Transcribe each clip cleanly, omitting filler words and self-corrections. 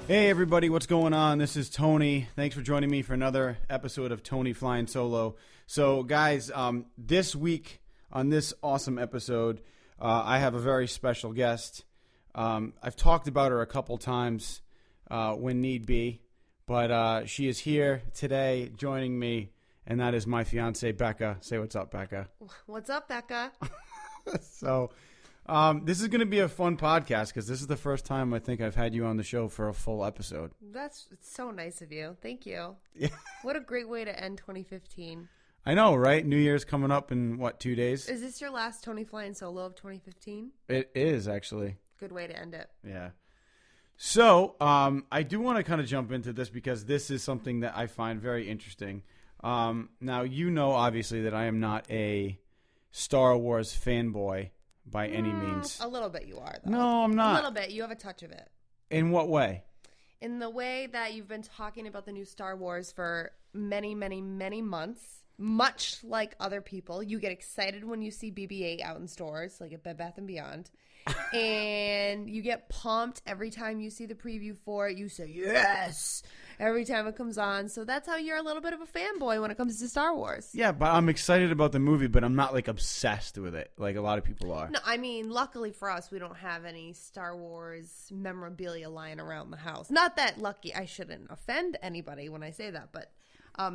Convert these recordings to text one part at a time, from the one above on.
Hey everybody, what's going on? This is Tony. Thanks for joining me for another episode of Tony Flyin Solo. So guys, this week on this awesome episode, I have a very special guest. I've talked about her a couple times when need be, but she is here today joining me, and that is my fiance, Bekah. Say what's up, Bekah. What's up, Bekah? So... this is going to be a fun podcast because this is the first time I think I've had you on the show for a full episode. It's so nice of you. Thank you. Yeah. What a great way to end 2015. I know, right? New Year's coming up in, 2 days? Is this your last Tony Flyin Solo of 2015? It is, actually. Good way to end it. Yeah. So, I do want to kind of jump into this because this is something that I find very interesting. Now, you know, obviously, that I am not a Star Wars fanboy. By any means. A little bit you are, though. No, I'm not. A little bit. You have a touch of it. In what way? In the way that you've been talking about the new Star Wars for many, many, many months. Much like other people. You get excited when you see BB-8 out in stores, like at Bed Bath & Beyond. And you get pumped every time you see the preview for it. You say, yes! Every time it comes on. So that's how you're a little bit of a fanboy when it comes to Star Wars. Yeah, but I'm excited about the movie, but I'm not, like, obsessed with it like a lot of people are. No, I mean, luckily for us, we don't have any Star Wars memorabilia lying around the house. Not that lucky. I shouldn't offend anybody when I say that, but...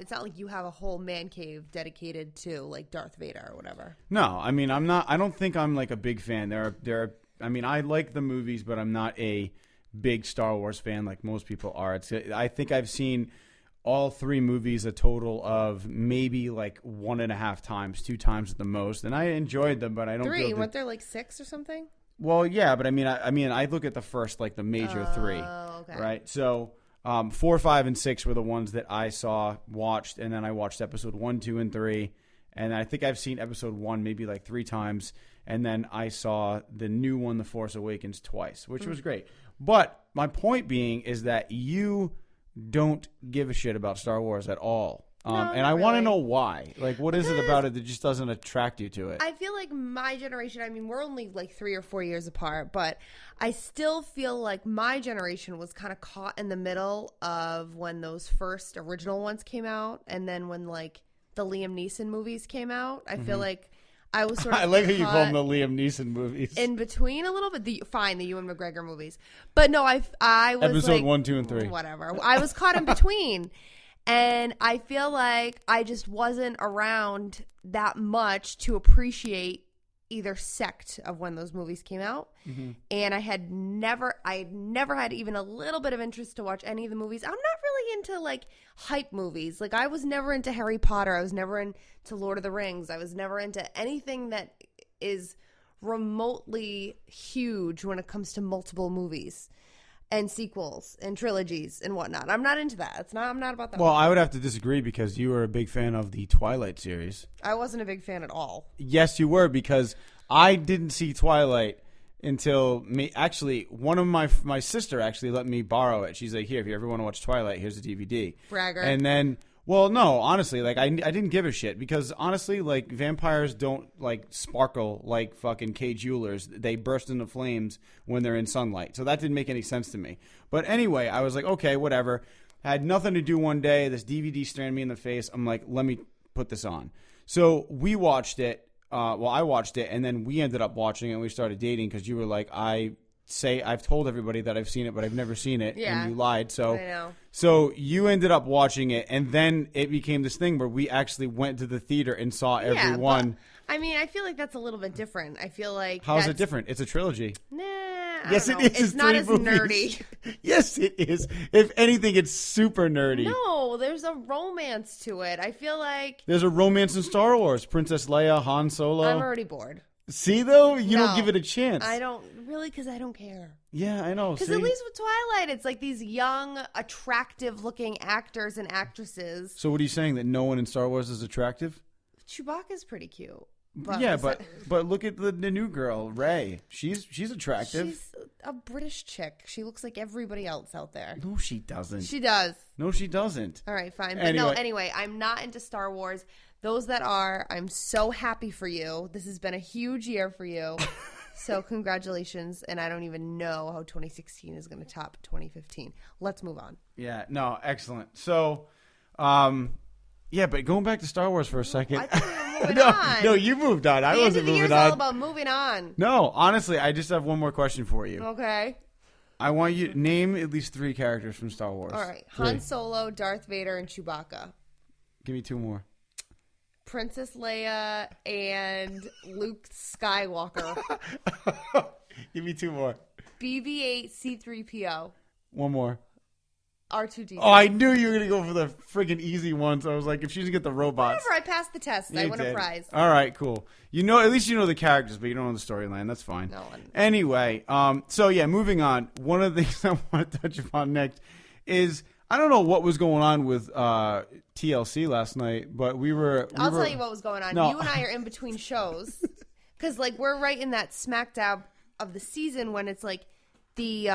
it's not like you have a whole man cave dedicated to like Darth Vader or whatever. No, I mean I don't think I'm like a big fan. There are. I mean, I like the movies, but I'm not a big Star Wars fan like most people are. I think I've seen all 3 movies a total of maybe like 1.5 times, 2 times at the most, and I enjoyed them. But I don't. 3? Weren't there like 6 or something? Well, yeah, but I mean I look at the first like the major 3, okay. Right? So. 4, 5, and 6 were the ones that I watched, and then I watched episode 1, 2, and 3, and I think I've seen episode 1 maybe like 3 times, and then I saw the new one, The Force Awakens, twice, which was great. But my point being is that you don't give a shit about Star Wars at all. And I want to know why. Like, what is it about it that just doesn't attract you to it? I feel like my generation, I mean, we're only like 3 or 4 years apart, but I still feel like my generation was kind of caught in the middle of when those first original ones came out, and then when like the Liam Neeson movies came out. I feel like I was sort of I like how you call them the Liam Neeson movies. In between a little bit. The Ewan McGregor movies. But no, I was episode like, 1, 2, and 3. Whatever. I was caught in between. And I feel like I just wasn't around that much to appreciate either sect of when those movies came out. Mm-hmm. And I had never had even a little bit of interest to watch any of the movies. I'm not really into like hype movies. Like I was never into Harry Potter. I was never into Lord of the Rings. I was never into anything that is remotely huge when it comes to multiple movies. And sequels and trilogies and whatnot. I'm not into that. I'm not about that. Well, I would have to disagree because you were a big fan of the Twilight series. I wasn't a big fan at all. Yes, you were, because I didn't see Twilight until actually one of my sister actually let me borrow it. She's like, here, if you ever want to watch Twilight, here's the DVD. Bragger. And then, well, no, honestly, like I didn't give a shit because honestly, like vampires don't like sparkle like fucking Kay jewelers. They burst into flames when they're in sunlight. So that didn't make any sense to me. But anyway, I was like, okay, whatever. Had nothing to do one day. This DVD stared me in the face. I'm like, let me put this on. So we watched it. I watched it, and then we ended up watching it, and we started dating because you were like, I've told everybody that I've seen it, but I've never seen it, and you lied. So, I know. So you ended up watching it, and then it became this thing where we actually went to the theater and saw every one. I mean, I feel like that's a little bit different. I feel like How is it different? It's a trilogy. Nah, yes, it is. It's not as nerdy. Yes, it is. If anything, it's super nerdy. No, there's a romance to it. I feel like there's a romance in Star Wars. Princess Leia, Han Solo. I'm already bored. See, though? You don't give it a chance. I don't really, because I don't care. Yeah, I know. Because at least with Twilight, it's like these young, attractive-looking actors and actresses. So what are you saying, that no one in Star Wars is attractive? Chewbacca's pretty cute. But look at the new girl, Rey. She's attractive. She's a British chick. She looks like everybody else out there. No, she doesn't. She does. No, she doesn't. All right, fine. But anyway, I'm not into Star Wars. Those that are, I'm so happy for you. This has been a huge year for you. So congratulations, and I don't even know how 2016 is going to top 2015. Let's move on. Yeah, no, excellent. So, yeah, but going back to Star Wars for a second. I thought we were moving on. No, you moved on. I wasn't moving on. The end of the year is all about moving on. No, honestly, I just have one more question for you. Okay. I want you to name at least 3 characters from Star Wars. All right. 3. Han Solo, Darth Vader, and Chewbacca. Give me 2 more. Princess Leia and Luke Skywalker. Give me 2 more. BB-8, C-3PO. 1 more. R2-D2. Oh, I knew you were going to go for the freaking easy ones. I was like, if she's going to get the robots. Whatever, I passed the test. I won a prize. All right, cool. You know, at least you know the characters, but you don't know the storyline. That's fine. No. Anyway, so yeah, moving on. One of the things I want to touch upon next is, I don't know what was going on with TLC last night, but I'll tell you what was going on. No. You and I are in between shows. Because, like, we're right in that smack dab of the season when it's like, the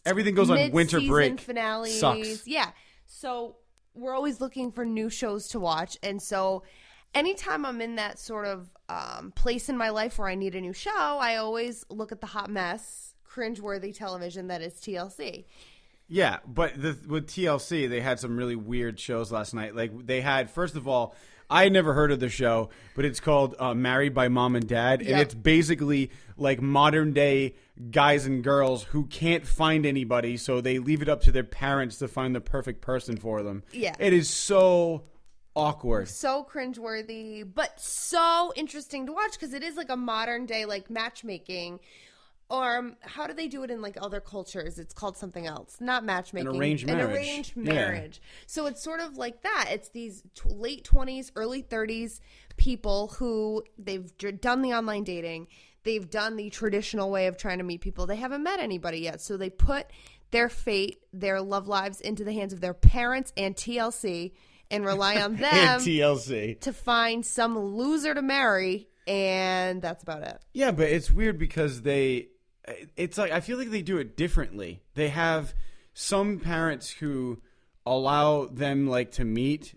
everything goes on winter break finales. Sucks. Yeah. So we're always looking for new shows to watch. And so anytime I'm in that sort of place in my life where I need a new show, I always look at the hot mess, cringeworthy television that is TLC. Yeah, but with TLC, they had some really weird shows last night. Like, they had, first of all, I had never heard of the show, but it's called Married by Mom and Dad. And it's basically like modern day guys and girls who can't find anybody, so they leave it up to their parents to find the perfect person for them. Yeah. It is so awkward. So cringeworthy, but so interesting to watch because it is like a modern day like matchmaking. Or how do they do it in like other cultures? It's called something else. Not matchmaking. An arranged marriage. An arranged marriage. Yeah. So it's sort of like that. It's these late 20s, early 30s people who they've done the online dating. They've done the traditional way of trying to meet people. They haven't met anybody yet. So they put their fate, their love lives into the hands of their parents and TLC and rely on them and TLC to find some loser to marry. And that's about it. Yeah, but it's weird because it's like, I feel like they do it differently. They have some parents who allow them like to meet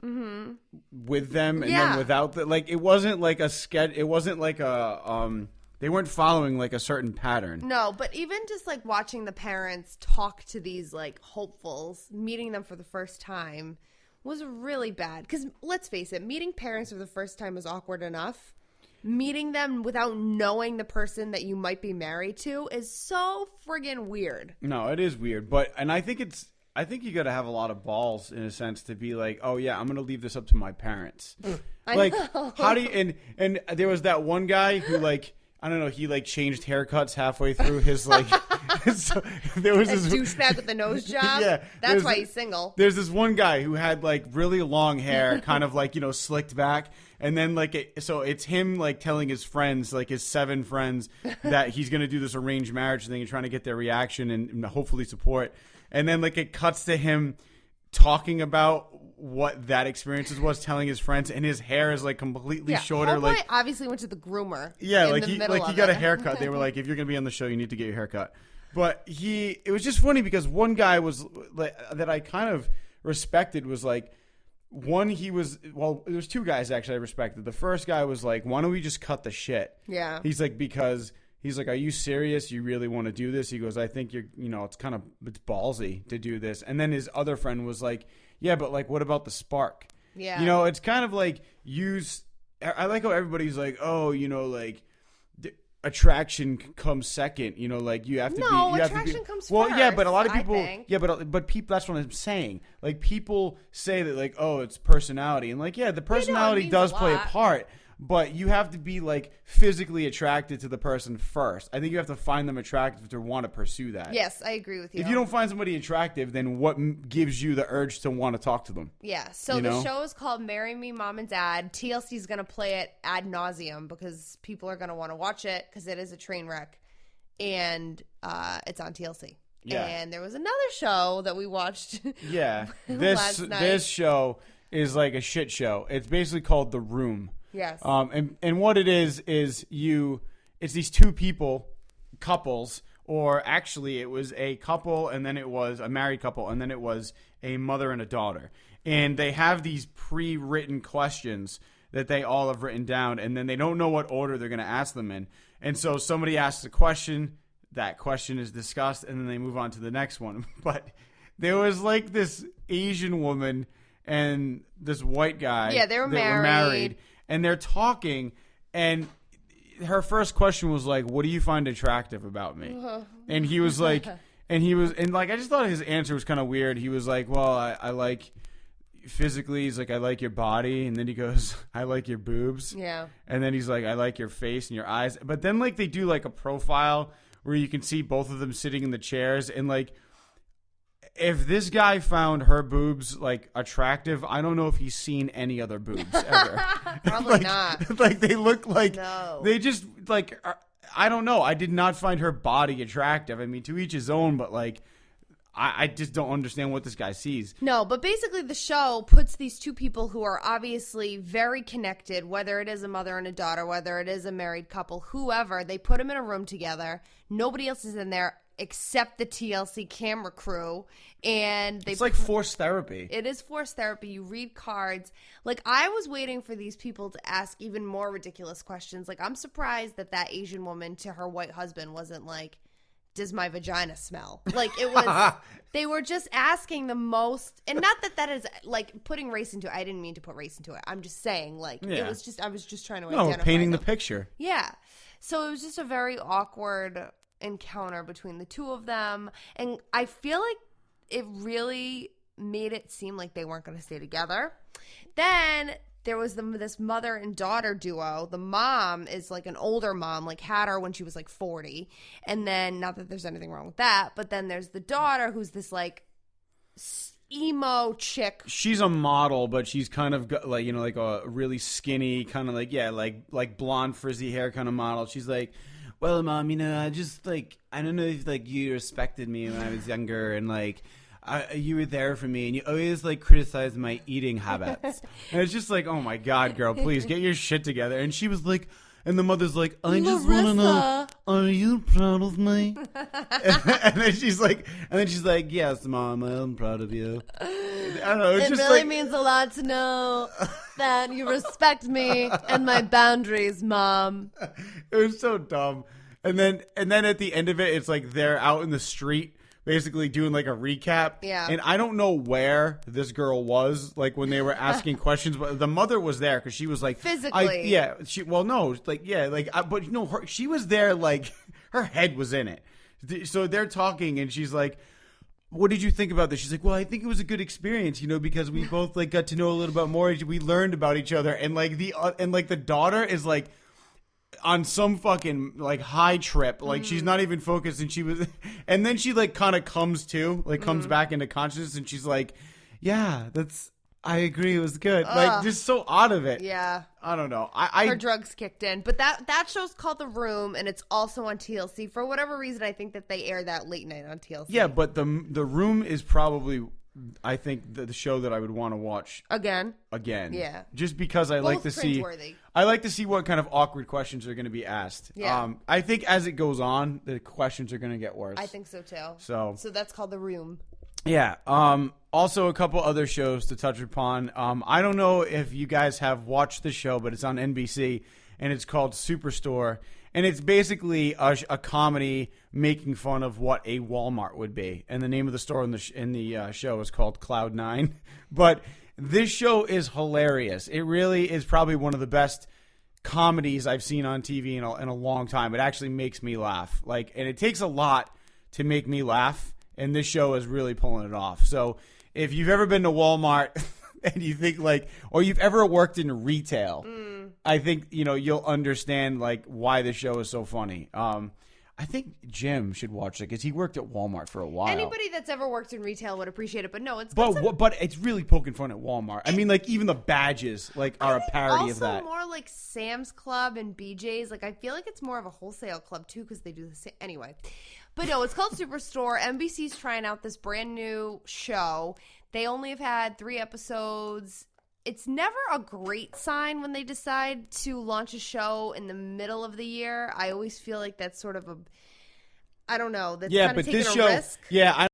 with them and then without the, like, it wasn't like a sketch. It wasn't like a, they weren't following like a certain pattern. No, but even just like watching the parents talk to these like hopefuls, meeting them for the first time was really bad. Because let's face it, meeting parents for the first time is awkward enough. Meeting them without knowing the person that you might be married to is so friggin' weird. No, it is weird. And I think you got to have a lot of balls in a sense to be like, oh yeah, I'm going to leave this up to my parents. Like, how do you, and there was that one guy who like, I don't know, he like changed haircuts halfway through his like, so there was this douchebag with the nose job. Yeah. That's why he's single. There's this one guy who had like really long hair, kind of like, slicked back. And then like, so it's him like telling his friends, like his 7 friends, that he's going to do this arranged marriage thing and trying to get their reaction and hopefully support. And then like it cuts to him talking about what that experience was, telling his friends, and his hair is like completely shorter. Homeboy like obviously went to the groomer. Yeah, like he got a haircut. They were like, if you're going to be on the show, you need to get your haircut. But it was just funny because one guy was like, that I kind of respected was like, there's 2 guys actually I respected. The first guy was like, why don't we just cut the shit? Yeah. He's like, are you serious? You really want to do this? He goes, I think it's ballsy to do this. And then his other friend was like, yeah, but like, what about the spark? Yeah. It's kind of like I like how everybody's like, oh, like attraction comes second. Like you have to be. Attraction comes well, first. Yeah, but a lot of people. Yeah, but people. That's what I'm saying. Like people say that like, oh, it's personality, and like, yeah, the personality does play a part. But you have to be like physically attracted to the person first. I think you have to find them attractive to want to pursue that. Yes, I agree with you. If you don't find somebody attractive, then what gives you the urge to want to talk to them? Yeah. So the show is called Marry Me, Mom and Dad. TLC is going to play it ad nauseum because people are going to want to watch it because it is a train wreck, and it's on TLC. Yeah. And there was another show that we watched. Yeah. Last night. This show is like a shit show. It's basically called The Room. Yes. And what it is it's these 2 couples, or actually it was a couple and then it was a married couple and then it was a mother and a daughter. And they have these pre-written questions that they all have written down, and then they don't know what order they're going to ask them in. And so somebody asks a question, that question is discussed, and then they move on to the next one. But there was like this Asian woman and this white guy. Yeah, they were married. And they're talking, and her first question was like, what do you find attractive about me? And he was like, I just thought his answer was kind of weird. He was like, well, I like physically, he's like, I like your body. And then he goes, I like your boobs. Yeah. And then he's like, I like your face and your eyes. But then like they do like a profile where you can see both of them sitting in the chairs, and like, if this guy found her boobs like attractive, I don't know if he's seen any other boobs ever. Probably not. Like they look like No. they just like I don't know. I did not find her body attractive. I mean, to each his own, but like I just don't understand what this guy sees. No, but basically the show puts these two people who are obviously very connected, whether it is a mother and a daughter, whether it is a married couple, whoever, they put them in a room together. Nobody else is in there except the TLC camera crew. And It's like forced therapy. It is forced therapy. You read cards. Like, I was waiting for these people to ask even more ridiculous questions. Like, I'm surprised that Asian woman to her white husband wasn't like, does my vagina smell? Like, it was, they were just asking the most, and not that is like putting race into it. I didn't mean to put race into it. I'm just saying, like, it was just, I was just trying to identify painting them. the picture. Yeah. So it was just a very awkward encounter between the two of them. And I feel like it really made it seem like they weren't going to stay together. Then there was this mother and daughter duo. The mom is like an older mom, like had her when she was like 40. And then, not that there's anything wrong with that, but then there's the daughter who's this like emo chick. She's a model, but she's kind of got, like, you know, like a really skinny kind of like, yeah, like blonde frizzy hair kind of model. She's like, well, Mom, you know, I just like, I don't know if like you respected me when I was younger, and like you were there for me, and you always like criticized my eating habits. And it's just like, oh my God, girl, please get your shit together. And she was like, and the mother's like, I just want to know, are you proud of me? and then she's like, yes, Mom, I'm proud of you. I don't know. It really means a lot to know that you respect me and my boundaries, Mom. It was so dumb. And then at the end of it, it's like they're out in the street basically doing like a recap. Yeah. And I don't know where this girl was like when they were asking questions, but the mother was there because she was like physically. But you know, she was there, like her head was in it. So they're talking, and she's like, what did you think about this? She's like, well, I think it was a good experience, you know, because we both like got to know a little bit more. We learned about each other, and like the daughter is like on some fucking like high trip, like she's not even focused, and then she like kind of comes back into consciousness, and she's like, yeah, I agree, it was good. Like, just so out of it. Yeah. I don't know. Her drugs kicked in. But that show's called The Room, and it's also on TLC. For whatever reason, I think that they air that late night on TLC. Yeah, but the Room is probably, I think, the show that I would want to watch again. Yeah. Just because I like to see what kind of awkward questions are going to be asked. Yeah. I think as it goes on, the questions are going to get worse. I think so too. So that's called The Room. Yeah. Also, a couple other shows to touch upon. I don't know if you guys have watched the show, but it's on NBC, and it's called Superstore. And it's basically a comedy making fun of what a Walmart would be. And the name of the store in the show is called Cloud9. But this show is hilarious. It really is probably one of the best comedies I've seen on TV in a long time. It actually makes me laugh. And it takes a lot to make me laugh. And this show is really pulling it off. So if you've ever been to Walmart and you think or you've ever worked in retail, I think, you'll understand why the show is so funny. I think Jim should watch it because he worked at Walmart for a while. Anybody that's ever worked in retail would appreciate it, but no, it's but it's really poking fun at Walmart. I mean, even the badges are a parody of that. Also more like Sam's Club and BJ's. I feel like it's more of a wholesale club too because they do the same. Anyway, but no, it's called Superstore. NBC's trying out this brand new show. They only have had 3 episodes. It's never a great sign when they decide to launch a show in the middle of the year. I always feel like that's sort of I don't know. That's kind of taking a risk. Yeah,